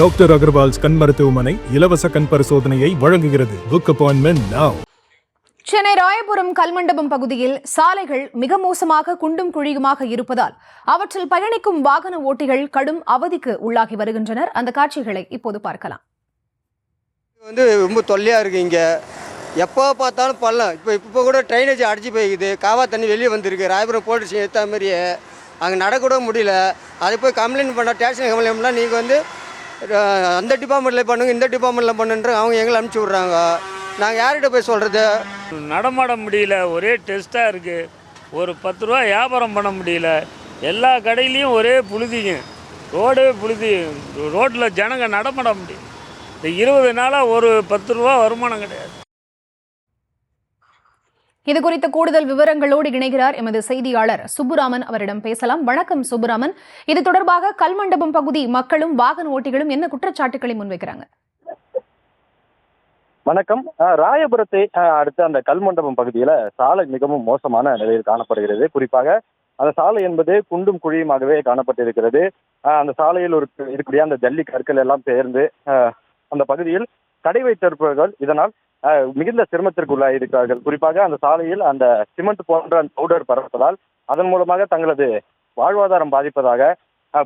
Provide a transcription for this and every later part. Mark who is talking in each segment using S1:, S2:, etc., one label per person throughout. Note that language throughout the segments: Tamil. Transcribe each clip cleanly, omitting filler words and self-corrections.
S1: டாக்டர் அகர்வால்ஸ் கண் மருத்துவமனை இலவச கண் பரிசோதனையை வழங்குகிறது. Book appointment now.
S2: Chennai Royapuram Kalmandapam பகுதியில் சாலைகள் மிக மோசமாக குண்டும் குழியுமாக இருப்பதால் அவற்றில் பயணிக்கும் வாகன ஓட்டிகள் கடும் அவதிக்கு உள்ளாகி வருகின்றனர். அந்த காட்சிகளை இப்போது பார்க்கலாம்.
S3: ரொம்ப தொல்லையா இருக்கு. இங்க எப்போ பார்த்தாலும் பள்ளம். இப்போ கூட ட்ரைனேஜ் அடிச்சு போய்க்குது. காவா தண்ணி வெளியே வந்திருக்கு. ராயபுரம் போலீஸ் ஏற்ற மாதிரியே அங்கே நடக்கூட முடியல. அதை போய் கம்ப்ளைண்ட் பண்ண ஸ்டேஷன் கம்ப்ளைண்ட்லாம் நீங்கள் அந்த டிபார்ட்மெண்ட்டில் பண்ணுங்க, இந்த டிபார்ட்மெண்ட்டில் பண்ணுன்ற அவங்க எங்களை அனுப்பிச்சி விட்றாங்க. நாங்கள் யார்கிட்ட போய் சொல்கிறது?
S4: நடமாட முடியல, ஒரே டெஸ்ட்டாக இருக்குது. ஒரு 10 ரூபா வியாபாரம் பண்ண முடியல. எல்லா கடையிலையும் ஒரே புழுதிங்க, ரோடே புழுதி. ரோட்டில் ஜனங்க நடமாட முடியும். இந்த 20 நாளாக ஒரு 10 ரூபா வருமானம் கிடையாது.
S2: இது குறித்த கூடுதல் விவரங்களோடு இணைகிறார் எமது செய்தியாளர் சுப்புராமன். அவரிடம் பேசலாம். வணக்கம் சுப்புராமன். இது தொடர்பாக கல்மண்டபம் பகுதி மக்களும் வாகன ஓட்டிகளும் என்ன குற்றச்சாட்டுகளை முன்வைக்கிறாங்க?
S5: வணக்கம். ராயபுரத்தை அடுத்த அந்த கல்மண்டபம் பகுதியில சாலை மிகவும் மோசமான நிலையில் காணப்படுகிறது. குறிப்பாக அந்த சாலை என்பது குண்டும் குழியுமாகவே காணப்பட்டிருக்கிறது. அந்த சாலையில் இருக்கக்கூடிய அந்த ஜல்லி கற்கள் எல்லாம் சேர்ந்து அந்த பகுதியில் கடை வைத்திருப்பவர்கள் இதனால் மிகுந்த சிரமத்திற்கு உள்ளாயிருக்கிறார்கள். குறிப்பாக அந்த சாலையில் அந்த சிமெண்ட் போன்ற அந்த பவுடர் பரப்பதால் அதன் மூலமாக தங்களது வாழ்வாதாரம் பாதிப்பதாக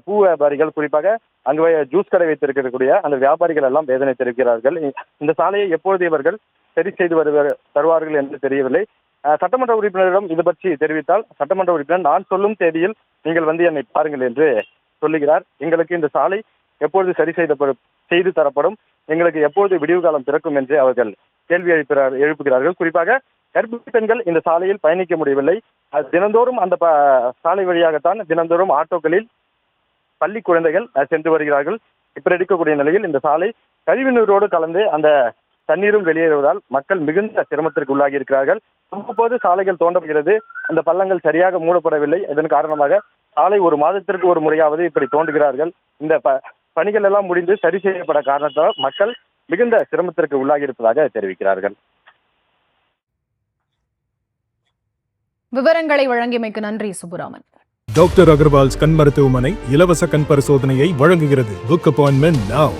S5: பூ வியாபாரிகள், குறிப்பாக அங்கு ஜூஸ் கடை வைத்திருக்கக்கூடிய அந்த வியாபாரிகள் எல்லாம் வேதனை தெரிவிக்கிறார்கள். இந்த சாலையை எப்பொழுது இவர்கள் சரி செய்து தருவார்கள் என்று தெரியவில்லை. சட்டமன்ற உறுப்பினரிடம் இது பற்றி தெரிவித்தால் சட்டமன்ற உறுப்பினர் நான் சொல்லும் தேதியில் நீங்கள் என்னை பாருங்கள் என்று சொல்லுகிறார். எங்களுக்கு இந்த சாலை எப்பொழுது சரி செய்து தரப்படும், எங்களுக்கு எப்பொழுது விடிவு காலம் பிறக்கும் என்று அவர்கள் கேள்வி எழுப்புகிறார்கள். குறிப்பாக கர்ப்பிணி பெண்கள் இந்த சாலையில் பயணிக்க முடியவில்லை. தினந்தோறும் அந்த சாலை வழியாகத்தான் தினந்தோறும் ஆட்டோக்களில் பள்ளி குழந்தைகள் சென்று வருகிறார்கள். இப்படி இருக்கக்கூடிய நிலையில் இந்த சாலை கழிவுநீரோடு கலந்து அந்த தண்ணீரும் வெளியேறுவதால் மக்கள் மிகுந்த சிரமத்திற்கு உள்ளாகி இருக்கிறார்கள். அவ்வப்போது சாலைகள் தோண்டப்படுகிறது, அந்த பள்ளங்கள் சரியாக மூடப்படவில்லை. இதன் காரணமாக சாலை ஒரு மாதத்திற்கு ஒரு முறையாவது இப்படி தோண்டுகிறார்கள். இந்த பணிகள் எல்லாம் முடிந்து சரி செய்யப்பட காரணத்தால் மக்கள் மிகுந்த சிரமத்திற்கு உள்ளாகி இருப்பதாக தெரிவிக்கிறார்கள்.
S2: விவரங்களை வழங்கியமைக்கு நன்றி சுப்புராமன்.
S1: டாக்டர் அகர்வால்ஸ் கண் மருத்துவமனை இலவச கண் பரிசோதனையை வழங்குகிறது. Book appointment now.